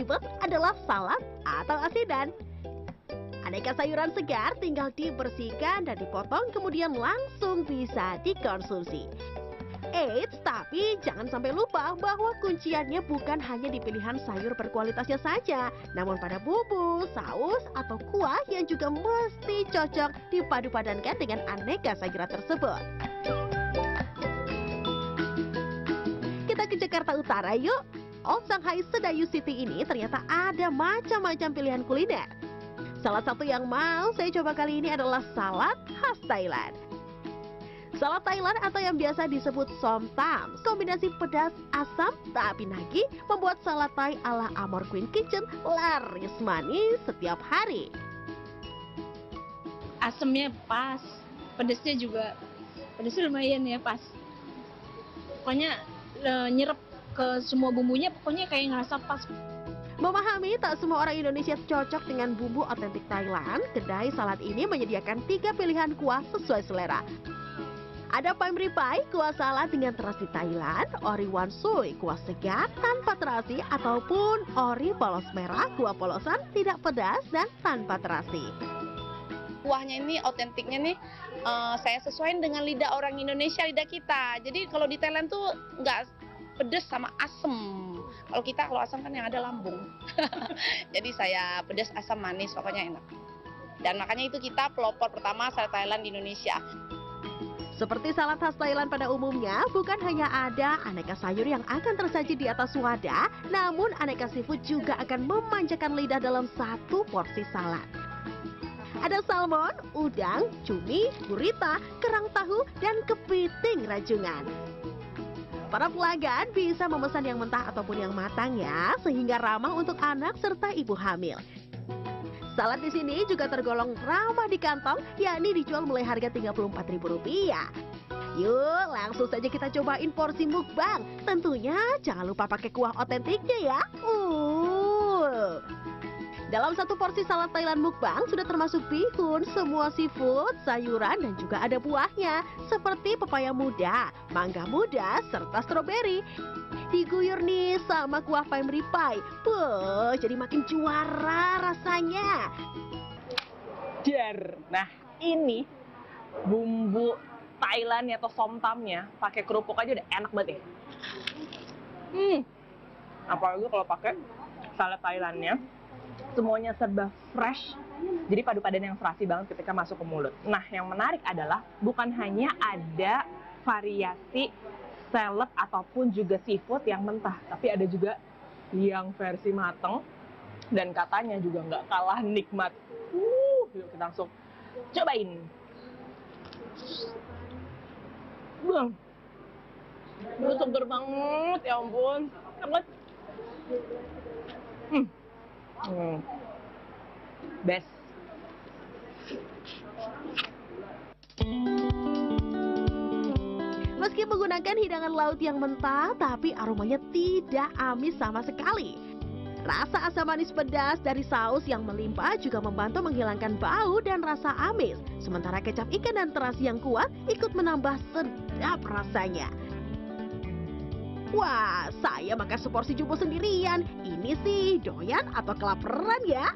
tersebut adalah salad atau asinan. Aneka sayuran segar tinggal dibersihkan dan dipotong kemudian langsung bisa dikonsumsi. Eits, tapi jangan sampai lupa bahwa kunciannya bukan hanya di pilihan sayur berkualitasnya saja, namun pada bumbu, saus, atau kuah yang juga mesti cocok dipadu-padankan dengan aneka sayuran tersebut. Kita ke Jakarta Utara yuk. Oh, Shanghai Sedayu City ini ternyata ada macam-macam pilihan kuliner. Salah satu yang mau saya coba kali ini adalah salad khas Thailand. Salad Thailand atau yang biasa disebut som tam, kombinasi pedas asam tapi nagih membuat salad Thai ala Amor Queen Kitchen laris manis setiap hari. Asemnya pas, pedesnya juga, pedesnya lumayan ya pas. Pokoknya nyerap ke semua bumbunya, pokoknya kayak ngerasa pas. Memahami tak semua orang Indonesia cocok dengan bumbu otentik Thailand, kedai salad ini menyediakan 3 pilihan kuah sesuai selera. Ada Piem Ree Pie, kuah salad dengan terasi Thailand, Ori Wan Sui, kuah segar tanpa terasi, ataupun Ori Polos Merah, kuah polosan tidak pedas dan tanpa terasi. Kuahnya ini otentiknya nih, saya sesuaikan dengan lidah orang Indonesia, lidah kita. Jadi kalau di Thailand tuh nggak pedas sama asem. Kalau asam kan yang ada lambung. Jadi saya pedas, asam, manis, pokoknya enak. Dan makanya itu kita pelopor pertama salad Thailand di Indonesia. Seperti salad khas Thailand pada umumnya, bukan hanya ada aneka sayur yang akan tersaji di atas wadah, namun aneka seafood juga akan memanjakan lidah dalam satu porsi salad. Ada salmon, udang, cumi, gurita, kerang tahu, dan kepiting rajungan. Para pelanggan bisa memesan yang mentah ataupun yang matang ya, sehingga ramah untuk anak serta ibu hamil. Salad di sini juga tergolong ramah di kantong, yakni dijual mulai harga Rp34.000. Yuk, langsung saja kita cobain porsi mukbang. Tentunya jangan lupa pakai kuah otentiknya ya. Dalam satu porsi salad Thailand mukbang sudah termasuk bihun, semua seafood, sayuran, dan juga ada buahnya seperti pepaya muda, mangga muda, serta stroberi. Diguyur nih sama kuah Piem Ree Pie. Jadi makin juara rasanya. Nah, ini bumbu Thailand atau som tamnya pakai kerupuk aja udah enak banget ya. Apalagi kalau pakai salad Thailandnya, semuanya serba fresh, jadi padu-padan yang serasi banget ketika masuk ke mulut. Nah, yang menarik adalah bukan hanya ada variasi salad ataupun juga seafood yang mentah, tapi ada juga yang versi mateng dan katanya juga nggak kalah nikmat. Yuk kita langsung cobain. Bang, itu seger banget, ya ampun, banget. Best. Meski menggunakan hidangan laut yang mentah, tapi aromanya tidak amis sama sekali. Rasa asam manis pedas dari saus yang melimpah juga membantu menghilangkan bau dan rasa amis. Sementara kecap ikan dan terasi yang kuat ikut menambah sedap rasanya. Wah, saya makan seporsi jumbo sendirian. Ini sih doyan atau kelaparan ya?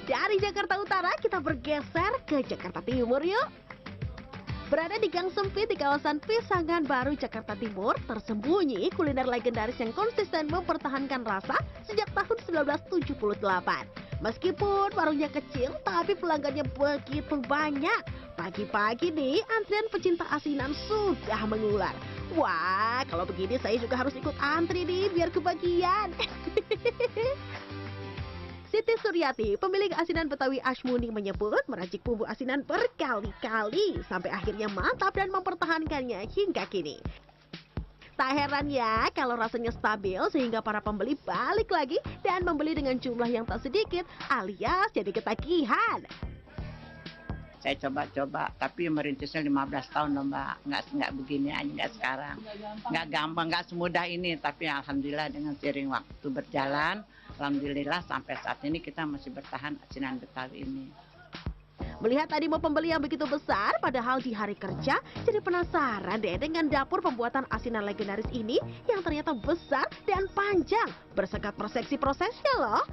Dari Jakarta Utara kita bergeser ke Jakarta Timur yuk. Berada di gang sempit di kawasan Pisangan Baru, Jakarta Timur, tersembunyi kuliner legendaris yang konsisten mempertahankan rasa sejak tahun 1978. Meskipun warungnya kecil, tapi pelanggannya begitu banyak. Pagi-pagi nih, antrian pecinta asinan sudah mengular. Wah, kalau begini saya juga harus ikut antri nih biar kebagian. Siti Suryati, pemilik asinan Betawi Ashmuni menyebut meracik bumbu asinan berkali-kali sampai akhirnya mantap dan mempertahankannya hingga kini. Tak heran ya kalau rasanya stabil sehingga para pembeli balik lagi dan membeli dengan jumlah yang tak sedikit alias jadi ketagihan. Saya coba-coba, tapi merintisnya 15 tahun loh Mbak. Nggak begini aja, nggak sekarang. Nggak gampang, nggak semudah ini. Tapi alhamdulillah dengan seiring waktu berjalan, Alhamdulillah sampai saat ini kita masih bertahan asinan Betawi ini. Melihat animo pembeli yang begitu besar, padahal di hari kerja, jadi penasaran deh dengan dapur pembuatan asinan legendaris ini yang ternyata besar dan panjang, bersekat prosesnya loh.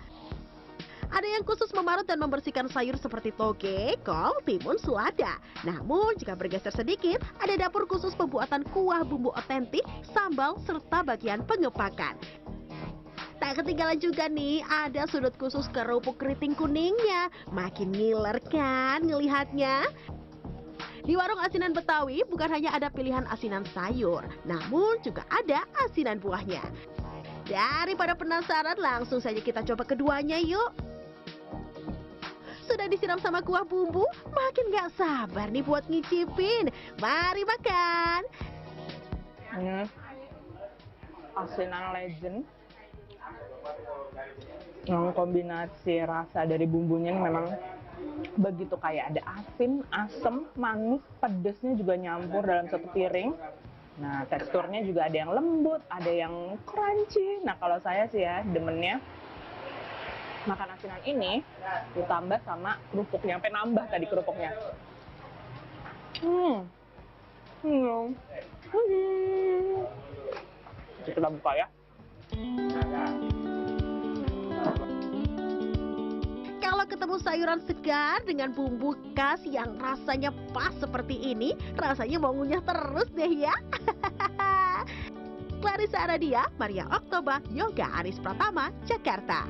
Ada yang khusus memarut dan membersihkan sayur seperti toge, kol, timun, selada. Namun jika bergeser sedikit, ada dapur khusus pembuatan kuah bumbu otentik, sambal, serta bagian pengepakan. Tak ketinggalan juga nih, ada sudut khusus kerupuk keriting kuningnya. Makin ngiler kan ngelihatnya? Di warung asinan Betawi bukan hanya ada pilihan asinan sayur, namun juga ada asinan buahnya. Daripada penasaran, langsung saja kita coba keduanya yuk. Sudah disiram sama kuah bumbu, makin gak sabar nih buat ngicipin. Mari makan. Ini asinan legend. Yang kombinasi rasa dari bumbunya ini memang begitu kaya. Ada asin, asam, manis, pedesnya juga nyampur dalam satu piring. Nah, teksturnya juga ada yang lembut, ada yang crunchy. Nah, kalau saya sih ya demennya makan asinan ini ditambah sama kerupuknya, sampai nambah tadi kerupuknya. Kita buka ya. Kalau ketemu sayuran segar dengan bumbu khas yang rasanya pas seperti ini, rasanya mau ngunyah terus deh ya. Clarissa Aradia, Maria Oktober, Yoga Aris Pratama, Jakarta.